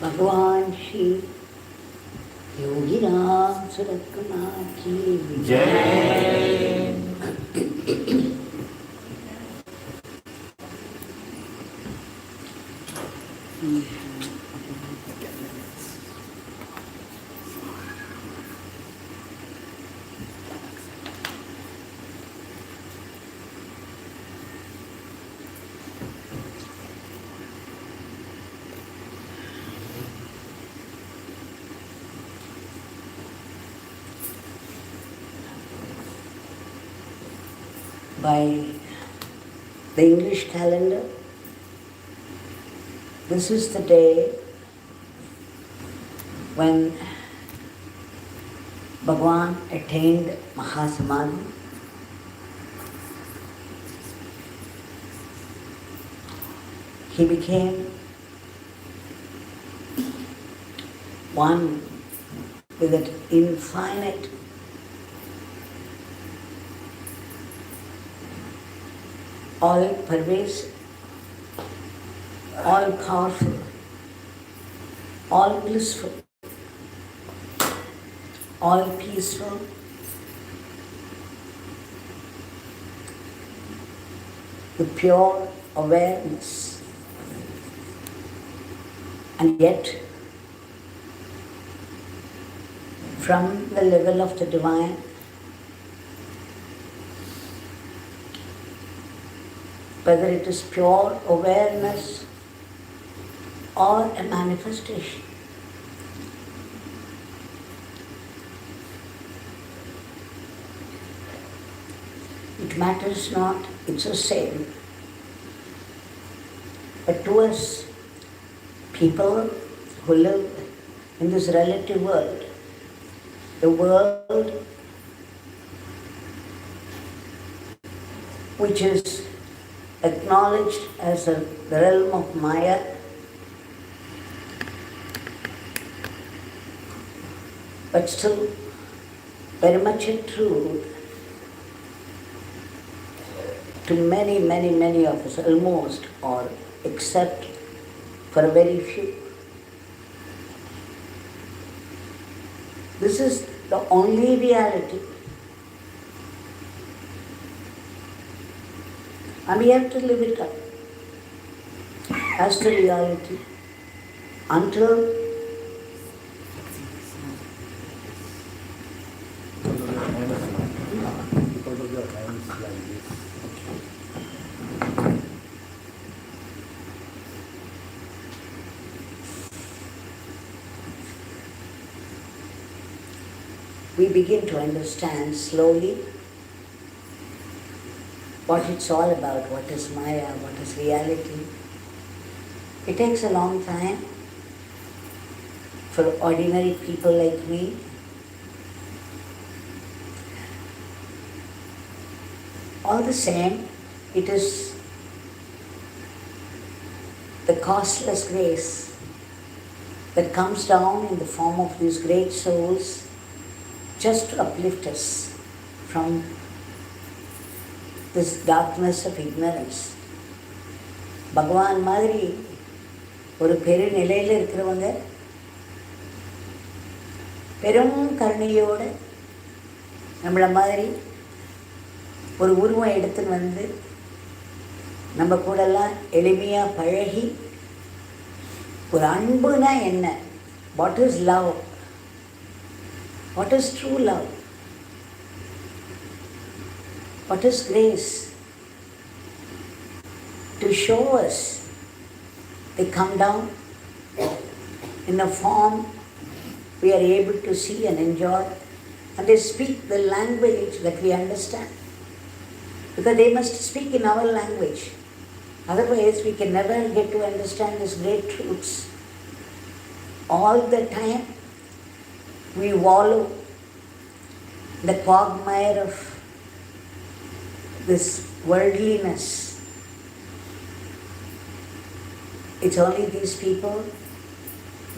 Bhagwan Shri Yogi Ramsuratkumar ki Jai. By the English calendar, this is the day when Bhagwan attained Mahasamadhi. He became one with that infinite all-pervasive, all-powerful, all-blissful, all-peaceful, the pure awareness, and yet from the level of the divine, whether it is pure awareness or a manifestation. It matters not, it's the same. But to us, people who live in this relative world, the world which is acknowledged as the realm of Maya, but still very much a truth to many, many, many of us, almost, or except for a very few. This is the only reality. And we have to live it up as the reality until we begin to understand slowly what it's all about, what is Maya, what is reality. It takes a long time for ordinary people like me. All the same, it is the costless grace that comes down in the form of these great souls just to uplift us from this darkness of ignorance. பகவான் மாதிரி ஒரு பெரு நிலையில் இருக்கிறவங்க பெரும் கருணையோடு நம்மளை மாதிரி ஒரு உருவம் எடுத்துன்னு வந்து நம்ம கூடலாம் எளிமையாக பழகி ஒரு அன்புனா என்ன, what is love, what is true love, what is grace, to show us. They come down in a form we are able to see and enjoy, and they speak the language that we understand, because they must speak in our language. Otherwise we can never get to understand these great truths. All the time we wallow in the quagmire of this worldliness. It's only these people,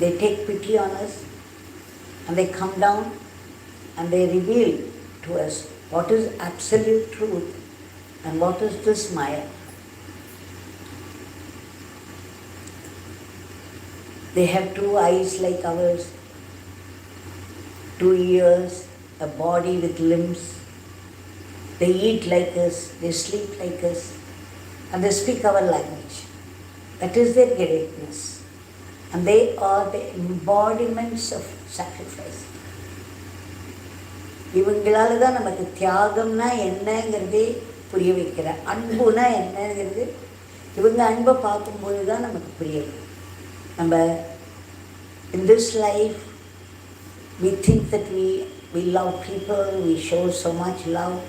they take pity on us and they come down and they reveal to us what is absolute truth and what is this Maya. They have 2 eyes like ours, 2 ears, a body with limbs. They eat like us, they sleep like us, and they speak our language. That is their greatness. And they are the embodiments of sacrifice. இவங்களால தான் நமக்கு தியாகம்னா என்னங்கிறதே புரிய வைக்கிறார். அன்புனா என்னங்கிறது இவங்க அன்பை பார்க்கும்போது தான் நமக்கு புரியும். நம்ம in this life we think that we love people, we show so much love,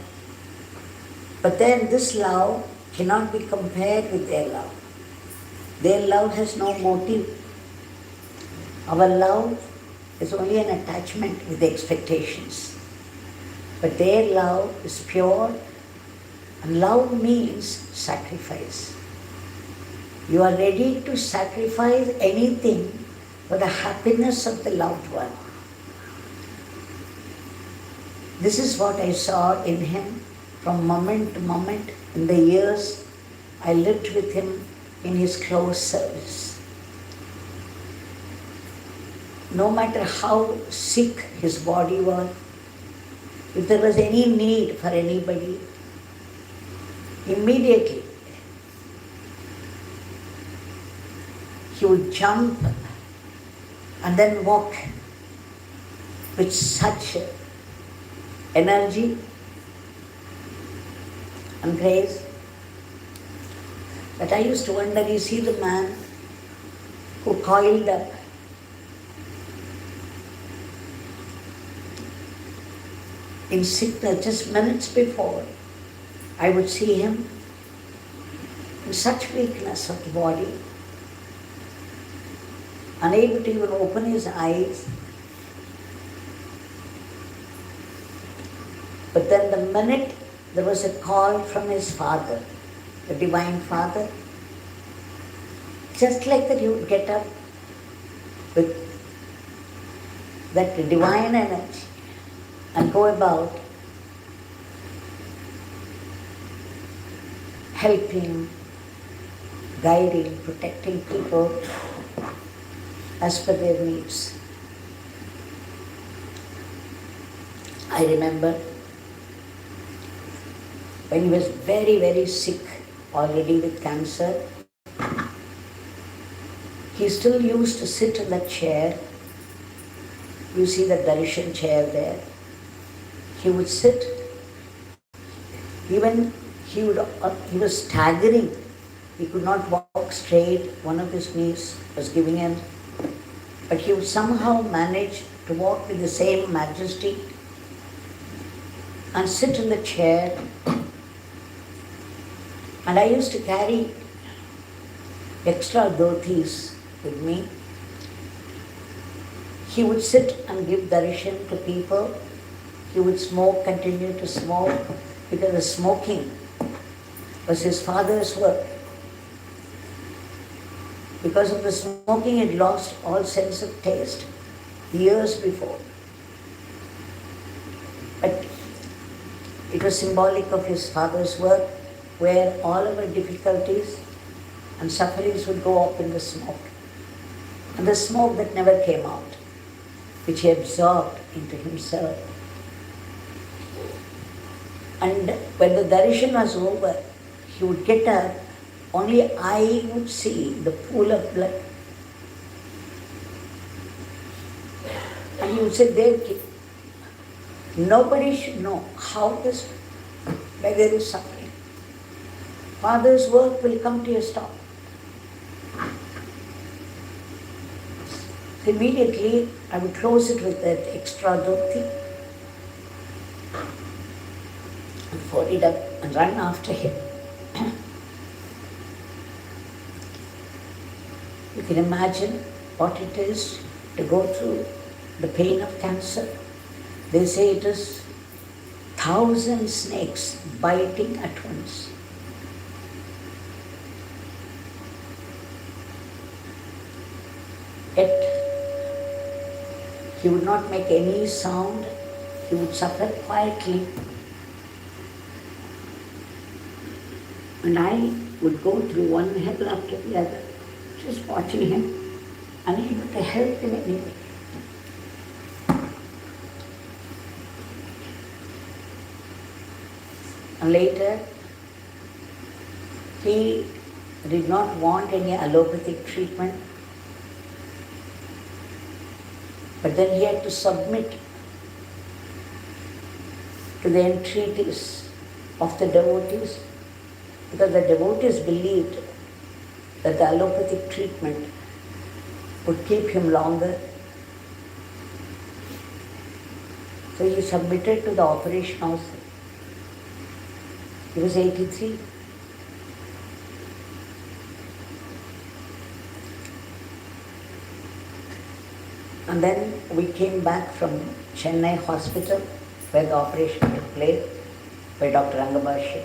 but then this love cannot be compared with their love. Their love has no motive. Our love is only an attachment with expectations. But their love is pure, and love means sacrifice. You are ready to sacrifice anything for the happiness of the loved one. This is what I saw in him from moment to moment in the years I lived with him in his close service. No matter how sick his body was, if there was any need for anybody, immediately he would jump and then walk with such energy and grace that I used to wonder, is he the man who coiled up in sickness just minutes before? I would see him in such weakness of the body, unable to even open his eyes. But then the minute there was a call from his Father, the Divine Father, just like that he would get up with that divine energy and go about helping, guiding, protecting people as per their needs. I remember when he was very, very sick, already with cancer, he still used to sit in that chair. You see the darshan chair there. He would sit, even he was staggering. He could not walk straight. One of his knees was giving him, but he would somehow manage to walk with the same majesty and sit in the chair. And I used to carry extra dhotis with me. He would sit and give darshan to people. He would smoke, continue to smoke, because the smoking was his father's work. Because of the smoking, he lost all sense of taste years before. But it was symbolic of his father's work, where all our difficulties and sufferings would go up in the smoke. And the smoke that never came out, which he absorbed into himself. And when the darshan was over, he would get up, only I would see the pool of blood. And he would say, Devaki, nobody should know how this beggar is suffering. Father's work will come to a stop. Immediately, I would close it with that extra dhoti, and fold it up and run after him. You can imagine what it is to go through the pain of cancer. They say it is 1,000 snakes biting at once. Yet, he would not make any sound. He would suffer quietly. And I would go through one hell after the other, just watching him. unable to help in any way. And later, he did not want any allopathic treatment, but then he had to submit to the entreaties of the devotees, because the devotees believed that the allopathic treatment would keep him longer. So he submitted to the operation also. He was 83. And then we came back from Chennai hospital where the operation took place by Dr. Angabhashi.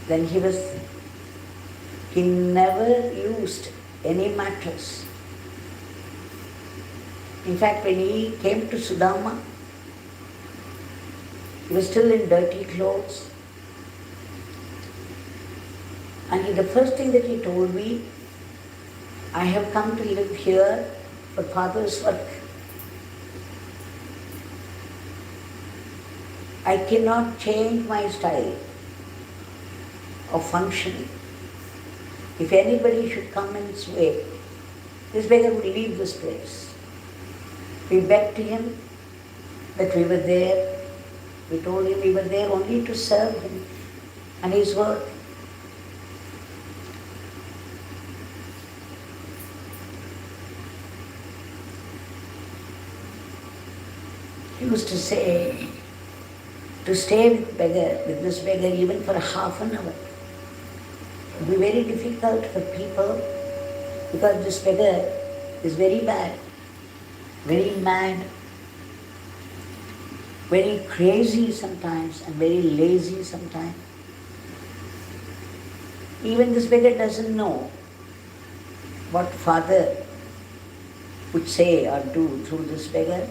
Then he never used any mattress. In fact, when he came to Sudama, he was still in dirty clothes. And the first thing that he told me, I have come to live here for Father's work. I cannot change my style of functioning. If anybody should come in his way, this beggar would leave this place. We begged him that we were there. We told him we were there only to serve him and his work. He used to say, to stay with this beggar even for half an hour would be very difficult for people, because this beggar is very bad, very mad, very crazy sometimes and very lazy sometimes. Even this beggar doesn't know what Father would say or do through this beggar,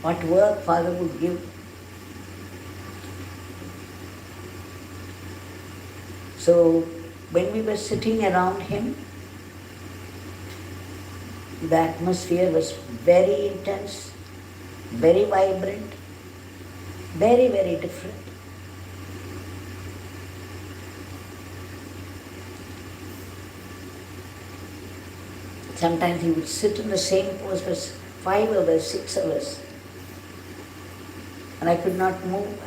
what work Father would give. So when we were sitting around him, the atmosphere was very intense, very vibrant, very, very different. Sometimes he would sit in the same pose for 5 hours, 6 hours, and I could not move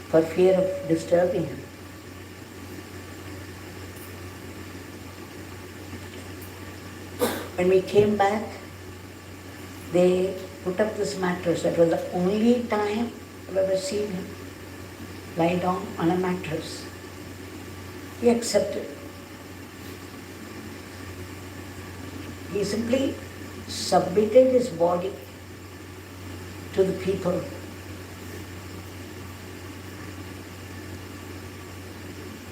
for fear of disturbing him. When we came back, they put up this mattress. That was the only time I've ever seen him lie down on a mattress. He accepted. He simply submitted his body to the people.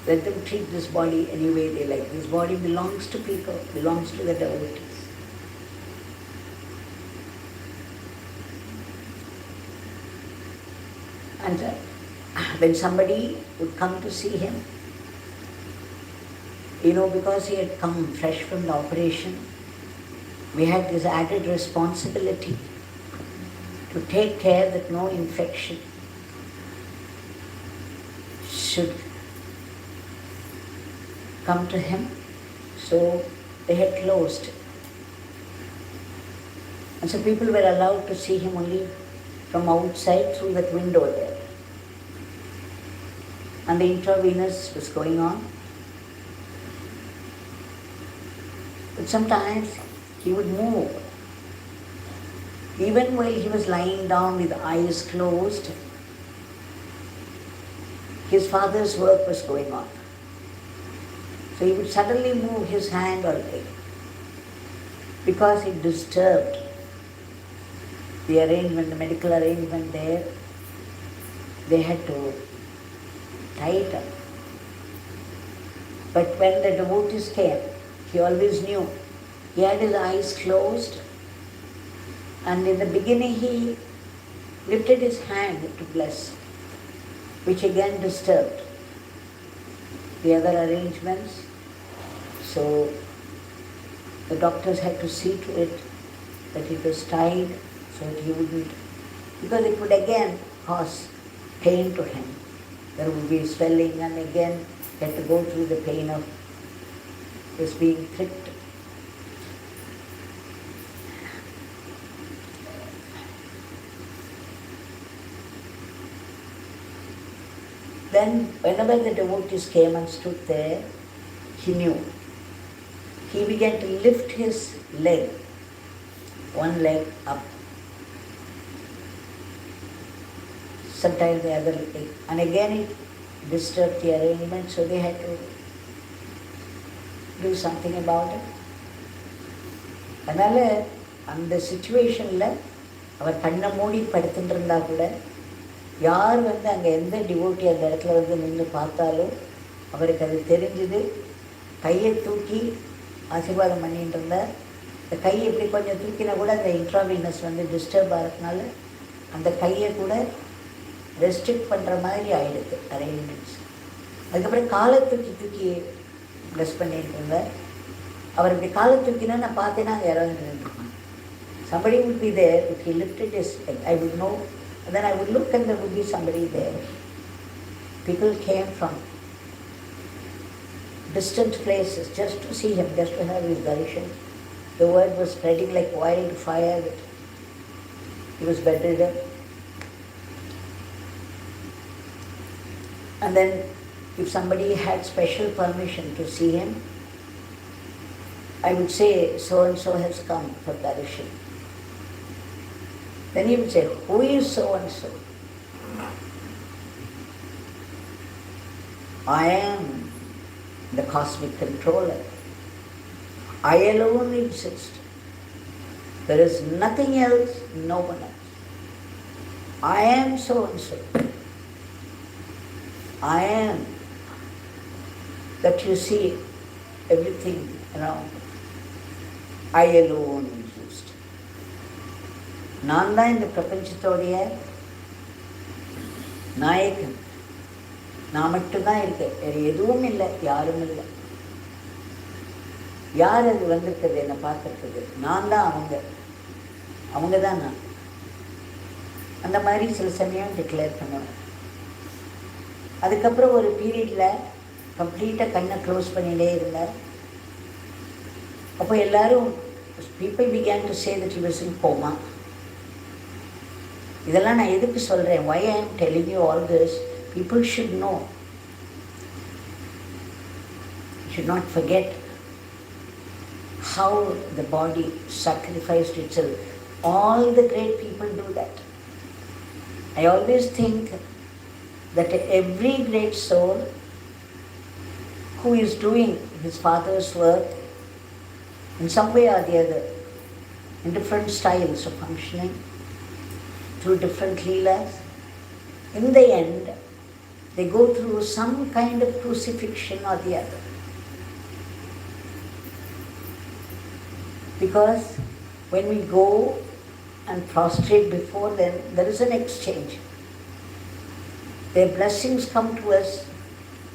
Let them treat this body any way they like. This body belongs to people, belongs to the devotees. And when somebody would come to see him, because he had come fresh from the operation, we had this added responsibility to take care that no infection should come to him. So they had closed. And so people were allowed to see him only from outside through that window there. And the intravenous was going on. But sometimes he would move. Even while he was lying down with eyes closed, his father's work was going on. So he would suddenly move his hand or leg because it disturbed the arrangement, the medical arrangement there. They had to tie it up. But when the devotees came, he always knew. He had his eyes closed, and in the beginning he lifted his hand to bless, which again disturbed. the other arrangements. So the doctors had to see to it that it was tied so that he wouldn't, because it would again cause pain to him. There would be swelling, and again he had to go through the pain of this being pricked. Then whenever the devotees came and stood there, he knew. He began to lift his leg, one leg up, sometimes the other leg, and again it disturbed the arrangement, so they had to do something about it. அதனால் அந்த சுச்சுவேஷனில் அவர் கண்ணை மூடி படுத்துட்டு இருந்தா கூட யார் வந்து அங்கே எந்த டிவோட்டி அந்த இடத்துல வந்து நின்று பார்த்தாலும் அவருக்கு அது தெரிஞ்சுது. கையை தூக்கி ஆசீர்வாதம் பண்ணிட்டு இருந்தார். இந்த கையை இப்படி கொஞ்சம் தூக்கினா கூட அந்த இன்ட்ராவீனஸ் வந்து டிஸ்டர்ப் ஆகிறதுனால அந்த கையை கூட ரெஸ்ட்ரிக்ட் பண்ணுற மாதிரி ஆகிடுது அரேஞ்ச்மெண்ட்ஸ். அதுக்கப்புறம் காலை தூக்கி தூக்கி ப்ளஸ் பண்ணிட்டு இருந்தார். அவர் இப்படி காலை தூக்கினா நான் பார்த்தேன்னா அங்கே யாராவது நின்றுருப்பாங்க. Somebody would be there. If he lifted his leg, I would know. And then I would look and there would be somebody there. People came from distant places just to see him, just to have his darshan. The word was spreading like wildfire that he was bedridden. And then if somebody had special permission to see him, I would say, so and so has come for darshan. Then he would say, who is so and so? I am the cosmic controller. I alone exist. There is nothing else, no one else. I am so and so. I am that you see everything around. I alone exist. நான் தான் இந்த பிரபஞ்சத்தோடைய நாயகன். நான் மட்டும்தான் இருக்கேன், வேறு எதுவும் இல்லை, யாரும் இல்லை. யார் அது வந்திருக்குது என்னை பார்க்கறதுக்கு? நான் தான் அவங்க, அவங்க தான் நான். அந்த மாதிரி சில சமயம் டிக்ளேர் பண்ணுவேன். அதுக்கப்புறம் ஒரு பீரியடில் கம்ப்ளீட்டாக கண்ணை க்ளோஸ் பண்ணிகிட்டே இருந்தார். அப்போ எல்லோரும் people began to say that he was in coma. இதெல்லாம் நான் எதுக்கு சொல்கிறேன்? Why I am telling you all this? People should know. Should not forget how the body sacrificed itself. All the great people do that. I always think that every great soul who is doing his father's work in some way or the other, in different styles of functioning, through different leelas, in the end, they go through some kind of crucifixion or the other. Because when we go and prostrate before them, there is an exchange. Their blessings come to us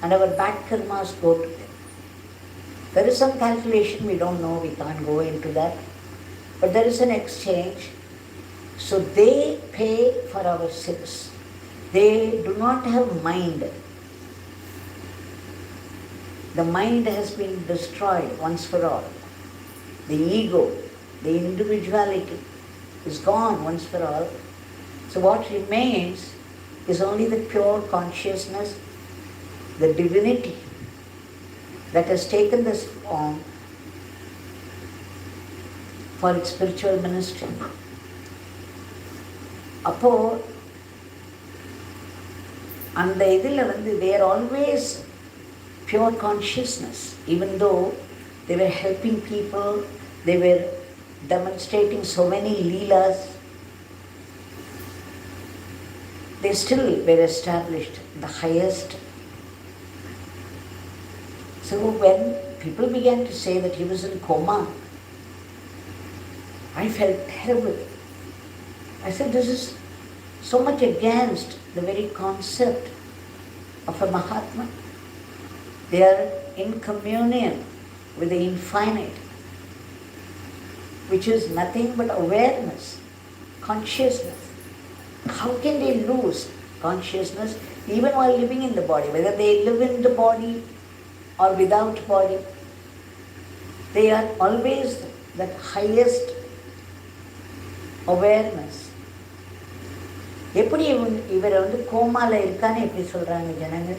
and our bad karmas go to them. There is some calculation, we don't know, we can't go into that. But there is an exchange. So they pay for our sins. They do not have mind. The mind has been destroyed once for all. The ego, the individuality is gone once for all. So what remains is only the pure consciousness, the divinity that has taken this form for its spiritual ministry. அப்போ அந்த இதில் வந்து they are always pure consciousness. Even though they were helping people, they were demonstrating so many leelas, they still were established the highest. So when people began to say that he was in coma, I felt terrible. I said, this is so much against the very concept of a Mahatma. They are in communion with the infinite, which is nothing but awareness, consciousness. How can they lose consciousness even while living in the body? Whether they live in the body or without body, they are always that highest awareness. எப்படி இவரை கோமால இருக்கான்னு எப்படி சொல்கிறாங்க ஜனங்கள்?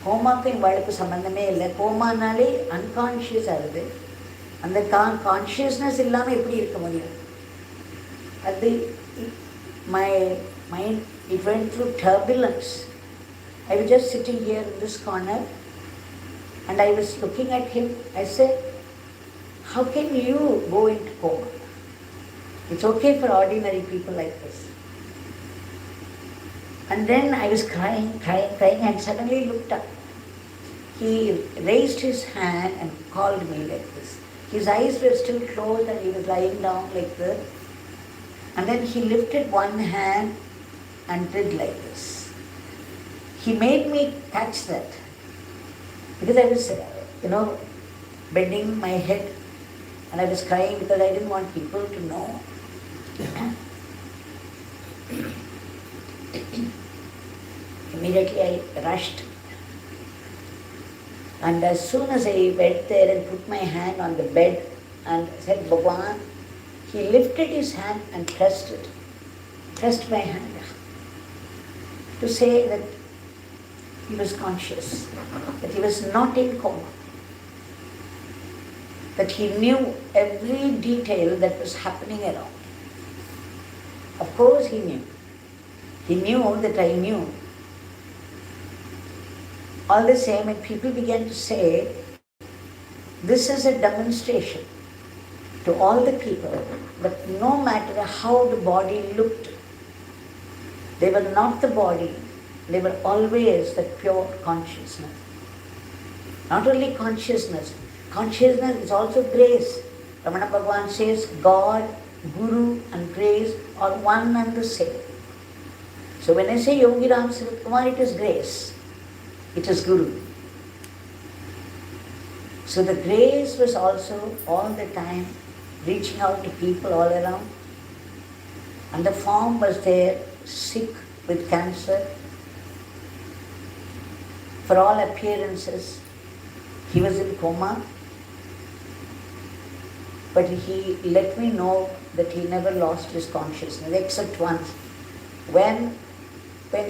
கோமாக்கும் இவளுக்கு சம்மந்தமே இல்லை. கோமானாலே unconscious ஆகுது. அந்த கான்ஷியஸ்னஸ் இல்லாமல் எப்படி இருக்க முடியும்? அது my mind, it went through turbulence. I was just sitting here in this corner and I was looking at him. I said, how can you go into coma? It's okay for ordinary people like this. And then I was crying and suddenly looked up. He raised his hand and called me like this. His eyes were still closed and he was lying down like this. And then he lifted one hand and did like this. He made me catch that. Because I was, bending my head and I was crying because I didn't want people to know. Immediately I rushed. And as soon as I went there and put my hand on the bed and said, Bhagwan, he lifted his hand and pressed my hand to say that he was conscious, that he was not in coma, that he knew every detail that was happening around. Of course he knew. He knew that I knew. All the same, and people began to say, this is a demonstration to all the people that no matter how the body looked, they were not the body, they were always that pure consciousness. Not only consciousness is also grace. Ramana Bhagwan says God, Guru and grace are one and the same. So when I say Yogi Ramsuratkumar, it is grace. It is Guru. So the grace was also all the time reaching out to people all around. And the form was there, sick with cancer. For all appearances, he was in coma. But he let me know that he never lost his consciousness, except once. When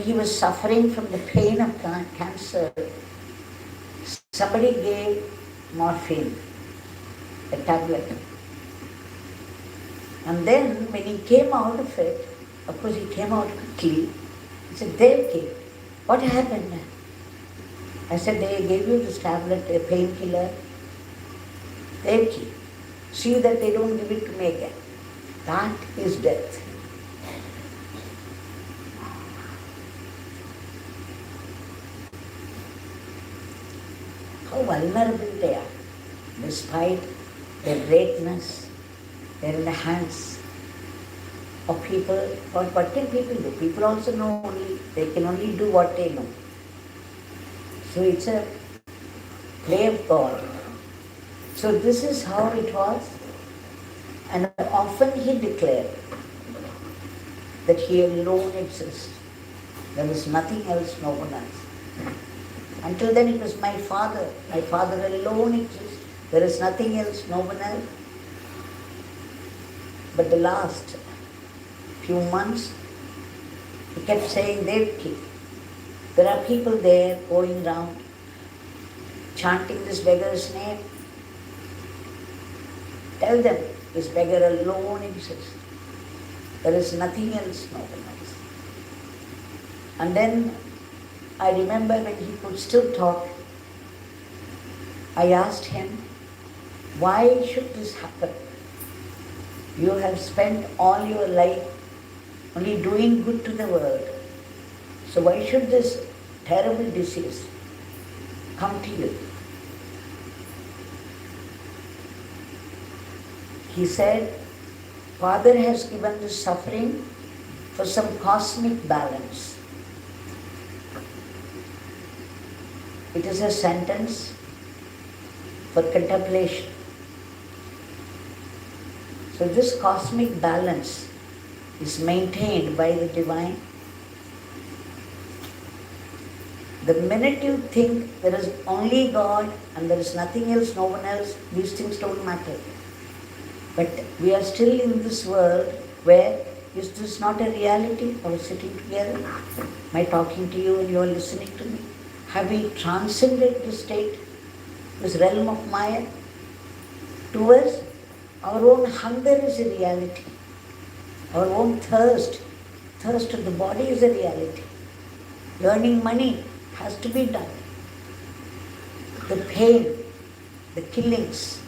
he was suffering from the pain of cancer, somebody gave morphine, a tablet. And then when he came out of it, of course he came out quickly, he said, Devaki, what happened? I said, they gave you this tablet, a painkiller. Devaki, see that they don't give it to me again. That is death. How vulnerable they are. Despite their greatness, they're in the hands of people. What can people do? People also know they can only do what they know. So it's a play of God. So this is how it was. And often he declared that he alone exists. There is nothing else, no one else. Until then it was my father. My father alone exists. There is nothing else, no one else. But the last few months, he kept saying, Devaki, there are people there going round, chanting this beggar's name. Tell them, this beggar alone exists. There is nothing else, no one else. And then I remember when he could still talk, I asked him, why should this happen? You have spent all your life only doing good to the world. So why should this terrible disease come to you? He said, Father has given this suffering for some cosmic balance. It is a sentence for contemplation. So this cosmic balance is maintained by the divine. The minute you think there is only God and there is nothing else, no one else, these things don't matter. But we are still in this world where is this not a reality? Are we sitting together? Am I talking to you and you are listening to me? Have we transcended this state, this realm of Maya? To us, our own hunger is a reality. Our own thirst of the body is a reality. Earning money has to be done. The pain, the killings,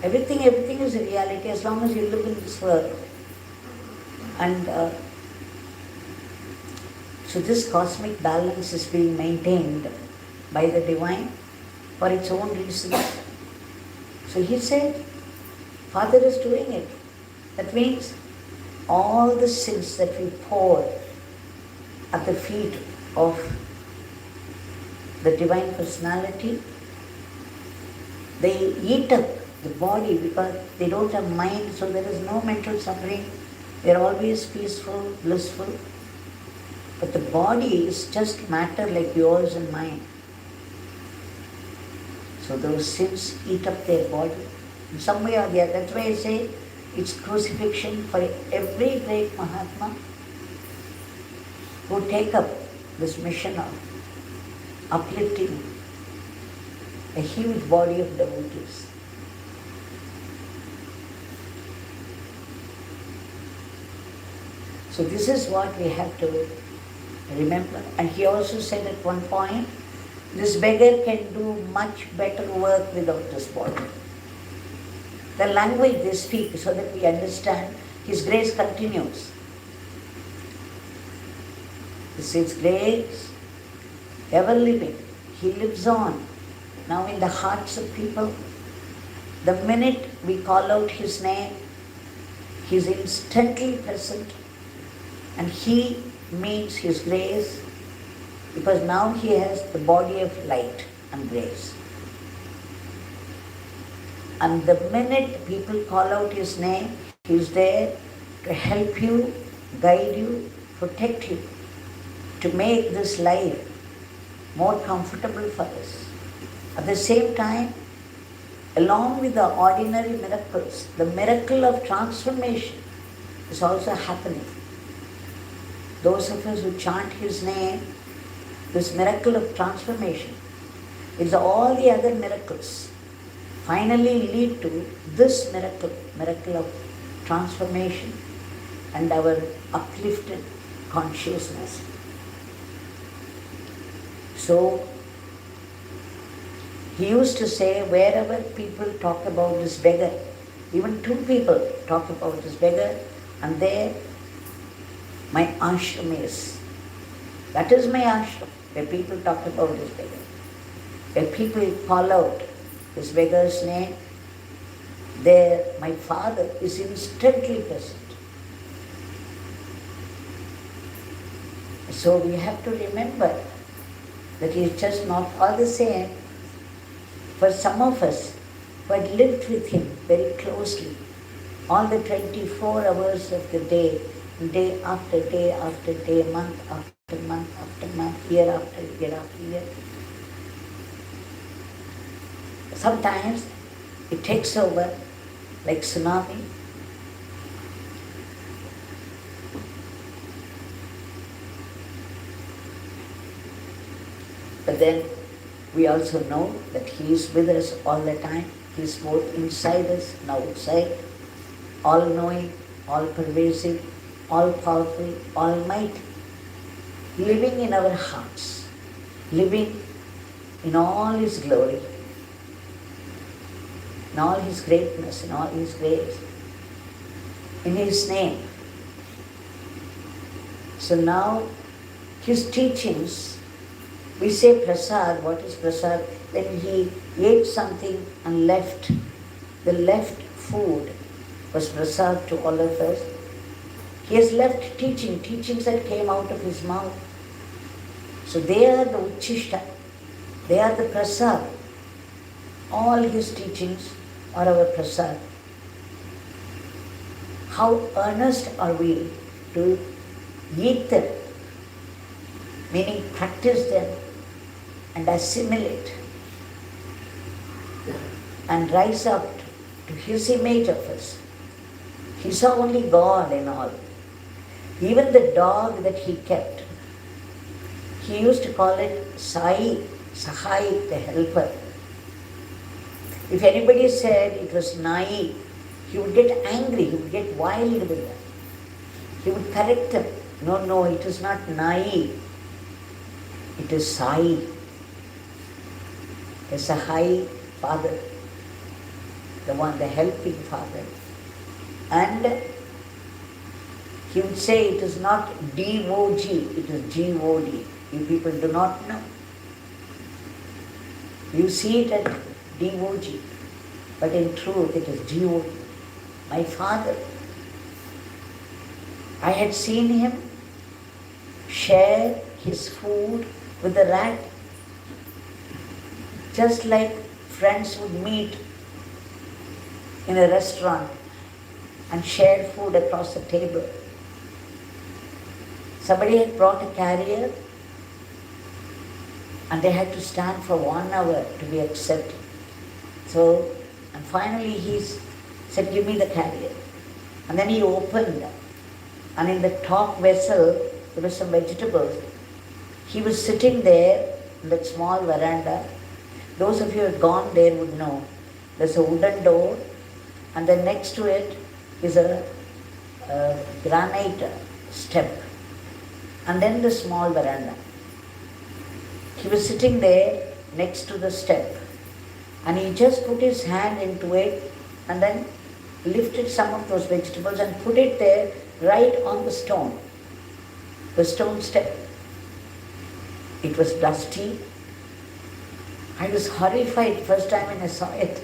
everything is a reality as long as you live in this world. And so this cosmic balance is being maintained by the divine for its own reasons. So he said, Father is doing it. That means all the sins that we pour at the feet of the Divine Personality, they eat up the body because they don't have mind, so there is no mental suffering. They are always peaceful, blissful. But the body is just matter like yours and mine. So those sins eat up their body in some way or the other. That's why I say it's crucifixion for every great Mahatma who take up this mission of uplifting a huge body of devotees. So this is what we have to remember. And he also said at one point, this beggar can do much better work without this body. The language they speak so that we understand, His grace continues. This is grace, ever living. He lives on. Now in the hearts of people, the minute we call out His name, He is instantly present. And He means His grace because now He has the body of light and grace. And the minute people call out His name, He is there to help you, guide you, protect you, to make this life more comfortable for us. At the same time, along with the ordinary miracles, the miracle of transformation is also happening. Those of us who chant His name, this miracle of transformation, is all the other miracles finally lead to this miracle of transformation and our uplifted consciousness. So, he used to say, wherever people talk about this beggar, even two people talk about this beggar, and there my ashram is. That is my ashram, where people talk about this beggar. Where people call out this beggar's name, there my Father is instantly present. So we have to remember that He is just not all the same. For some of us who had lived with Him very closely, all the 24 hours of the day, day after day after day, month after month after month, year after year after year. Sometimes it takes over like tsunami. But then we also know that He is with us all the time. He is both inside us and outside, all-knowing, all-pervasive, all-powerful, almighty, living in our hearts, living in all His glory, in all His greatness, in all His grace, in His name. So now His teachings, we say prasad. What is prasad? When He ate something and left, the left food was prasad to all of us. He has left teachings that came out of His mouth. So they are the uchishta. They are the prasad. All his teachings are our prasad. How earnest are we to eat them, meaning practice them and assimilate and rise up to his image of us. He saw only God in all. Even the dog that he kept, he used to call it Sai, Sahai, the helper. If anybody said it was Nai, he would get angry, he would get wild with them. He would correct them. No, it is not Nai, it is Sai. The Sahai father, the one, the helping father. And he would say it is not D-O-G, it is G-O-D. You people do not know. You see it at D-O-G, but in truth it is G-O-D. My father. I had seen him share his food with the rat, just like friends would meet in a restaurant and share food across the table. Somebody had brought a carrier and they had to stand for 1 hour to be accepted. So, and finally he said, give me the carrier. And then he opened, and in the top vessel there were some vegetables. He was sitting there in that small veranda. Those of you who have gone there would know. There's a wooden door, and then next to it is a granite step, and then the small veranda. He was sitting there next to the step, and he just put his hand into it and then lifted some of those vegetables and put it there right on the stone step. It was dusty. I was horrified first time when I saw it.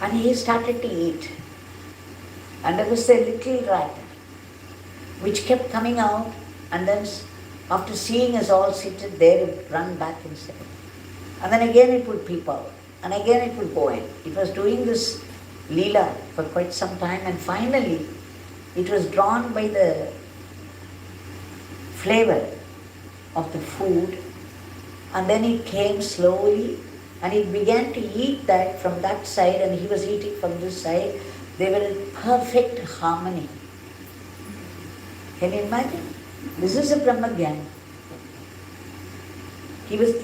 And he started to eat. And there was a little rat which kept coming out, and then after seeing us all seated there, it would run back inside. And then again it would peep out, and again it would go in. It was doing this leela for quite some time, and finally it was drawn by the flavor of the food, and then it came slowly, and it began to eat that from that side, and he was eating from this side. They were in perfect harmony. Can you imagine? This is a Brahmagyan. He was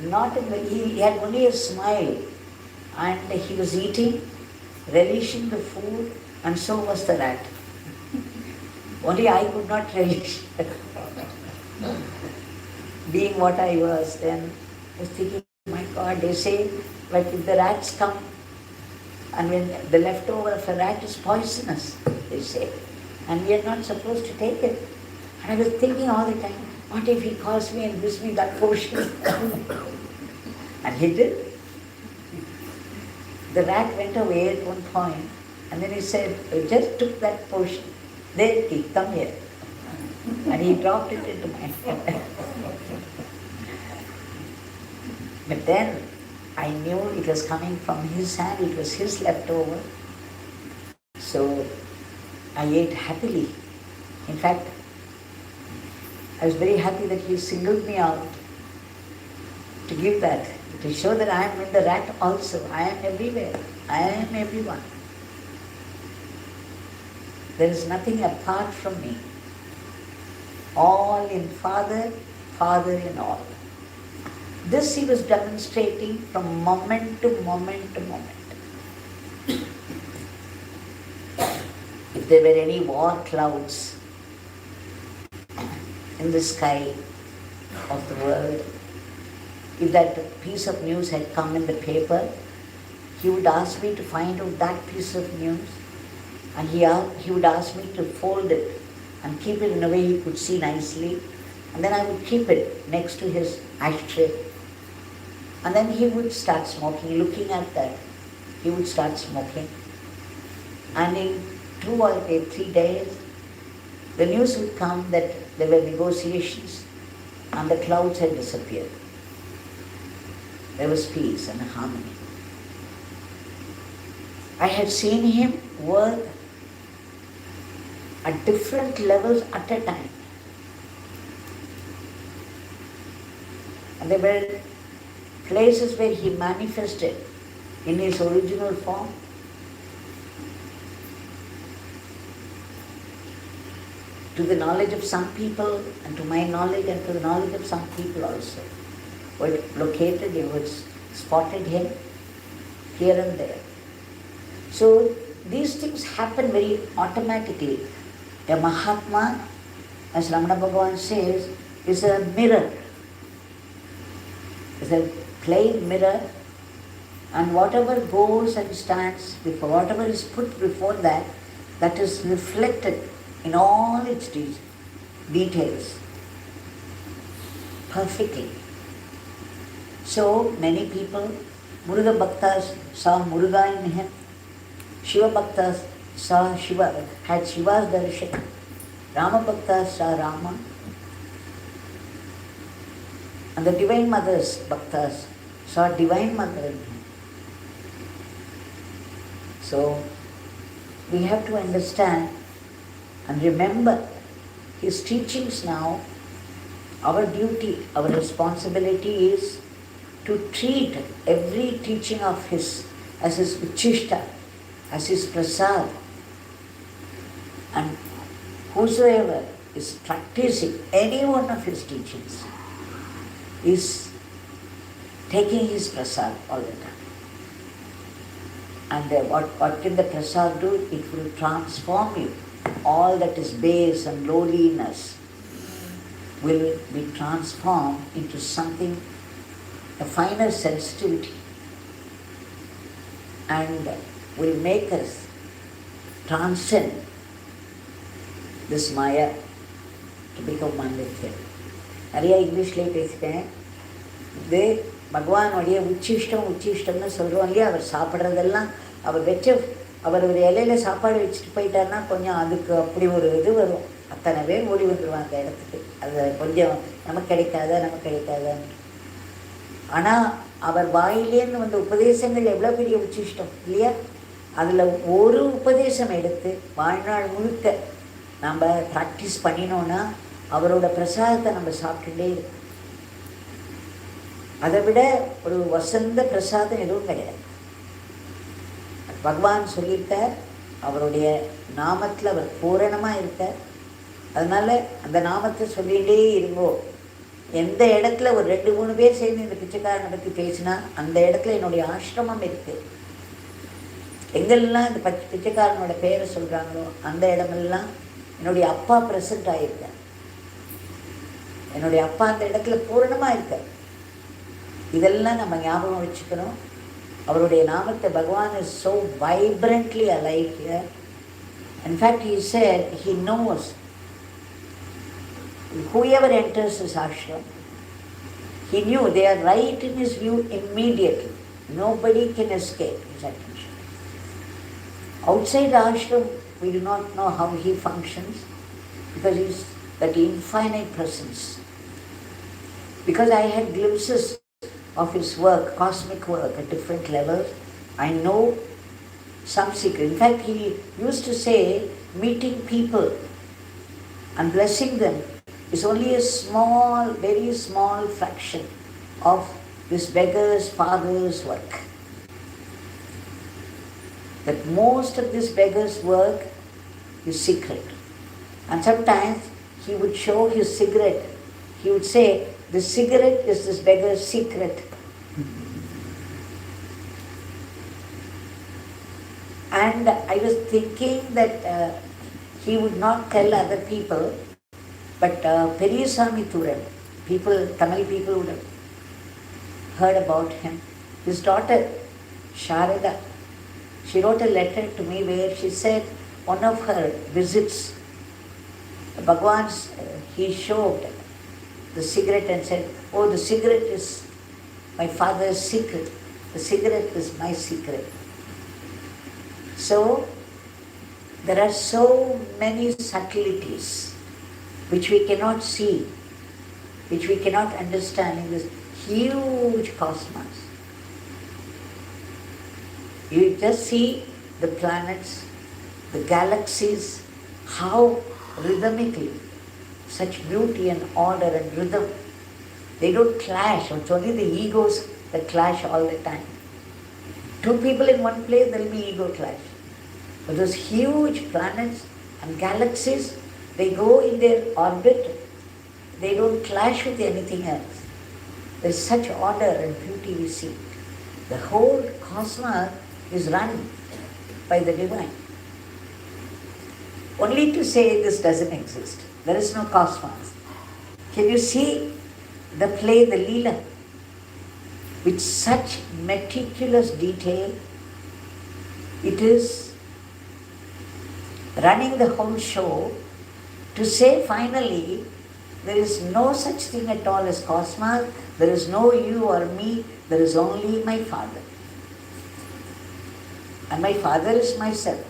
not he had only a smile, and he was eating, relishing the food, and so was the rat. Only I could not relish. Being what I was then, I was thinking, my God, they say, like if the rats come, and when the leftover of a rat is poisonous, they say, and we are not supposed to take it. And I was thinking all the time, what if he calls me and gives me that portion? And he did. The rat went away at one point, and then he said, I just took that portion. There, come here. And he dropped it into my hand. But then I knew it was coming from his hand, it was his leftover. So I ate happily. In fact, I was very happy that he singled me out to give that, to show that I am in the rat also. I am everywhere. I am everyone. There is nothing apart from me. All in Father, Father in all. This he was demonstrating from moment to moment to moment. If there were any war clouds in the sky of the world, if that piece of news had come in the paper, he would ask me to find out that piece of news, and he would ask me to fold it and keep it in a way he could see nicely, and then I would keep it next to his ashtray. And then he would start smoking. Looking at that, he would start smoking. And in 2 or 3 days, the news would come that there were negotiations and the clouds had disappeared. There was peace and harmony. I had seen him work at different levels at a time. And there were places where he manifested in his original form. To the knowledge of some people, and to my knowledge, and to the knowledge of some people also, were located, they were spotted him here and there. So these things happen very automatically. A Mahatma, as Ramana Bhagavan says, is a mirror. Is a plain mirror, and whatever goes and stands before, whatever is put before that, that is reflected in all its details perfectly. So many people, Muruga Bhaktas saw Muruga in him, Shiva Bhaktas saw Shiva, had Shiva's darshan, Rama Bhaktas saw Rama, and the Divine Mother's Bhaktas saw Divine Mother in him. So we have to understand and remember his teachings now. Our duty, our responsibility is to treat every teaching of his as his uchishta, as his prasad. And whosoever is practicing any one of his teachings is taking his prasad all the time. And what can the prasad do? It will transform you. All that is base and lowliness will be transformed into something, a finer sensitivity, and will make us transcend this Maya to become one with him. நிறைய இங்கிலீஷ்லேயே பேசிட்டேன். இது பகவானுடைய உச்சிஷ்டம்னு சொல்கிறோம் இல்லையா. அவர் சாப்பிட்றதெல்லாம் அவர் அவர் ஒரு இலையில சாப்பாடு வச்சுட்டு போயிட்டாருன்னா கொஞ்சம் அதுக்கு அப்படி ஒரு இது வரும். அத்தனை பேர் ஓடி வந்துடுவாங்க அந்த இடத்துக்கு. அது கொஞ்சம் நமக்கு கிடைக்காதான்னு. ஆனால் அவர் வாயிலேருந்து வந்த உபதேசங்கள் எவ்வளோ பெரிய உச்சிஷ்டம் இல்லையா. அதில் ஒரு உபதேசம் எடுத்து வாழ்நாள் முழுக்க நம்ம ப்ராக்டிஸ் பண்ணினோன்னா அவரோட பிரசாதத்தை நம்ம சாப்பிட்டுட்டே இருக்கோம். அதை விட ஒரு வசந்த பிரசாதம் எதுவும் கிடையாது. பகவான் சொல்லியிருக்கார், அவருடைய நாமத்தில் அவர் பூரணமாக இருக்கார். அதனால் அந்த நாமத்தை சொல்லிகிட்டே இருங்கோ. எந்த இடத்துல ஒரு 2-3 பேர் சேர்ந்து இந்த பிச்சைக்காரனை பற்றி பேசினா அந்த இடத்துல என்னுடைய ஆசிரமம் இருக்குது. எங்கெல்லாம் இந்த பிச்சைக்காரனோட பேரை சொல்கிறாங்களோ அந்த இடமெல்லாம் என்னுடைய அப்பா ப்ரெசண்ட் ஆகியிருக்கார். என்னுடைய அப்பா அந்த இடத்துல பூரணமாக இருக்கார். இதெல்லாம் நம்ம ஞாபகம் வச்சுக்கணும். அவருடைய நாமத்தை பகவான் is so vibrantly alive here. In fact, he said he knows whoever enters his ashram. He knew they are right in his view immediately. Nobody can escape his attention. Outside the ashram, we do not know how he functions because he is that infinite presence. Because I had glimpses of his work, cosmic work at different levels, I know some secret. In fact, he used to say meeting people and blessing them is only a small, very small fraction of this beggar's father's work. That most of this beggar's work is secret. And sometimes he would show his cigarette. He would say, the cigarette is this beggar's secret. And I was thinking that he would not tell other people, but Periyaswamy Thuran, Tamil people would have heard about him. His daughter, Sharada, she wrote a letter to me where she said one of her visits, Bhagwan's, he showed the cigarette and said, oh, the cigarette is my father's secret. The cigarette is my secret. So, There are so many subtleties which we cannot see, which we cannot understand in this huge cosmos. You just see the planets, the galaxies, how rhythmically, such beauty and order and rhythm. They don't clash. It's only the egos that clash all the time. Two people in one place, there will be ego clash. But those huge planets and galaxies, they go in their orbit. They don't clash with anything else. There is such order and beauty we see. The whole cosmos is run by the divine. Only to say this doesn't exist. There is no cosmos. Can you see the play, the Leela, with such meticulous detail? It is running the whole show to say finally, there is no such thing at all as cosmos, there is no you or me, there is only my Father. And my Father is myself.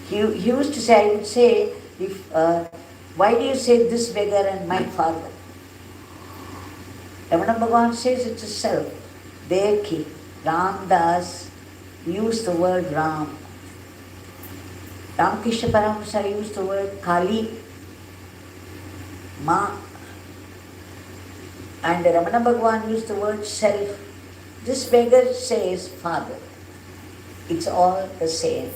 He used to say, I would say, why do you say this beggar and my Father? Ramana Bhagwan says it's a self. Devaki, Ramdas used the word Ram. Ramakrishna Paramahamsa used the word Kali, Ma. And Ramana Bhagwan used the word self. This beggar says Father. It's all the same.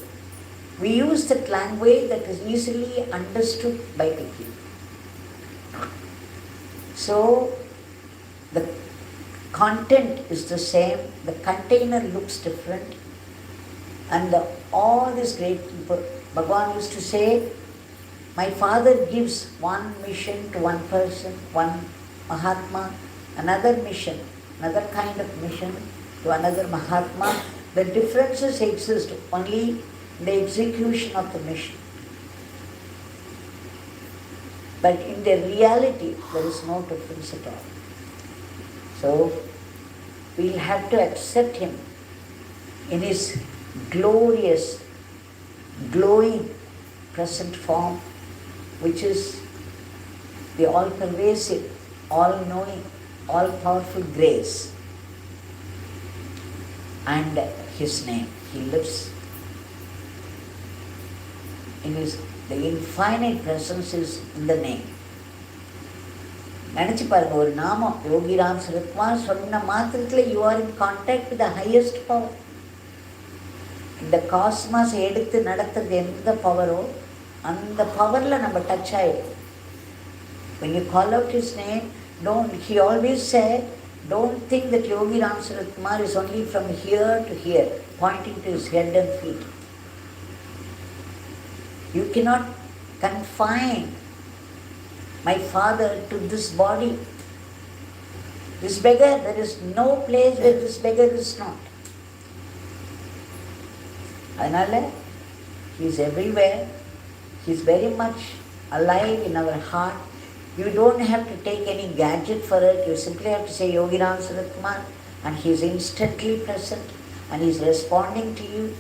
We use that language that is easily understood by people. So, the content is the same, the container looks different, and all these great people, Bhagwan used to say, my Father gives one mission to one person, one Mahatma, another mission, another kind of mission to another Mahatma. The differences exist only in the execution of the mission. But in the reality, there is no difference at all. So, we'll have to accept him in his glorious, glowing present form, which is the all-pervasive, all-knowing, all-powerful grace. And his name, he lives in his, the infinite presence is in the name. நினச்சி பாருங்க, ஒரு நாமம் யோகி ராம் சுரத்குமார் சொன்ன மாத்திரத்தில் you are in contact with the highest power. இந்த cosmos எடுத்து நடத்துறது எந்த பவரோ அந்த பவரில் நம்ம டச் ஆகிடும். When you call out his name, he always said, don't think that Yogi Ramsuratkumar is only from here to here, pointing to his head and feet. You cannot confine my Father to this body. This beggar, there is no place where this beggar is not. Adnala, he is everywhere. He is very much alive in our heart. You don't have to take any gadget for it. You simply have to say Yogi Ramsuratkumar and he is instantly present and he is responding to you.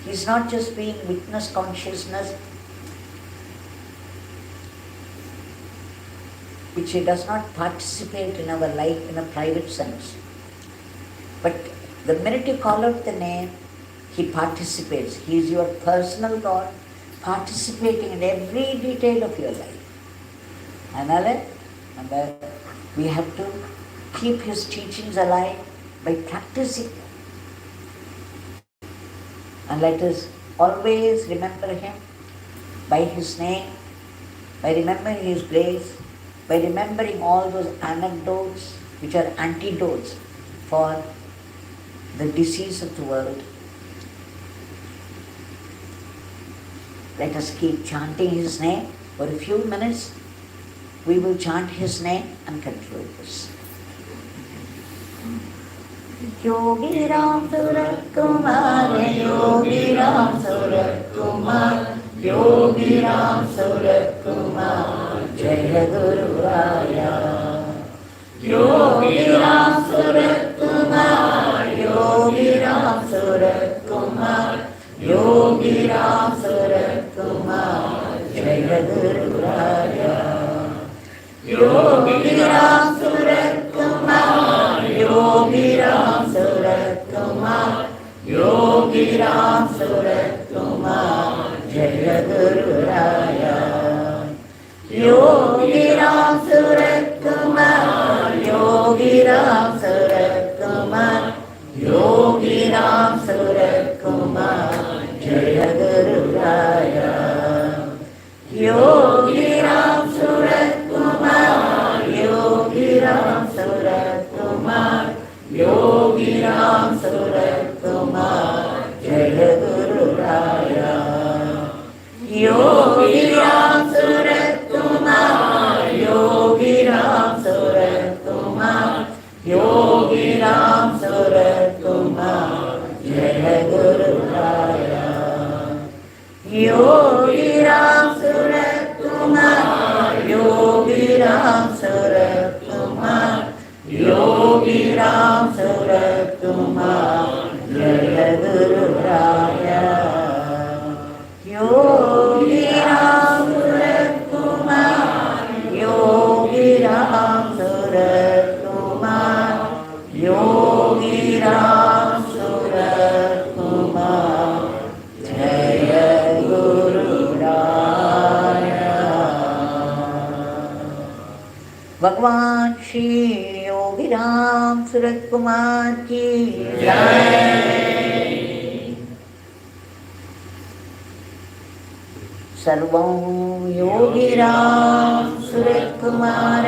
He is not just being witness consciousness, which he does not participate in our life in a private sense. But the minute you call out the name, he participates. He is your personal God, participating in every detail of your life. And we have to keep his teachings alive by practicing them. And let us always remember him by his name, by remembering his grace, by remembering all those anecdotes which are antidotes for the disease of the world. Let us keep chanting his name. For a few minutes, we will chant his name and conclude this. Yogi Ramsuratkumar, Yogi Ramsuratkumar, Yogi Ramsuratkumar, Jaya Guru Raya. Yogi Ramsuratkumar, Yogi Ramsuratkumar, Yogi Ramsuratkumar. Gururaya. Yogi Ramsuratkumar, Yogi Ramsuratkumar, Yogi Ramsuratkumar, Jaya Gururaya. Yogi Ramsuratkumar, Yogi Ramsuratkumar, Yogi Ramsuratkumar, Jaya Gururaya. Yogi Ramsuratkumar, Yogi Ramsuratkumar, Yogi Ramsuratkumar, Jaya Gururaya. Yogi Ramsuratkumar, Yogi Ramsuratkumar, Yogi Ramsuratkumar, Jaya Gururaya. Yogi Ramsuratkumar, Yogi Ramsuratkumar, Yogi Ramsuratkumar, Jaya Gururaya. Yogi Ramsuratkumar, Yogi Ramsuratkumar, Yogi Ramsuratkumar, Jaya Gururaya. Bhagwan Shri Yogi Ramsuratkumar ki Jai. Sarvam Yogi Ramsuratkumar.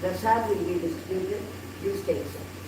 Prasad will be distributed. Please take some.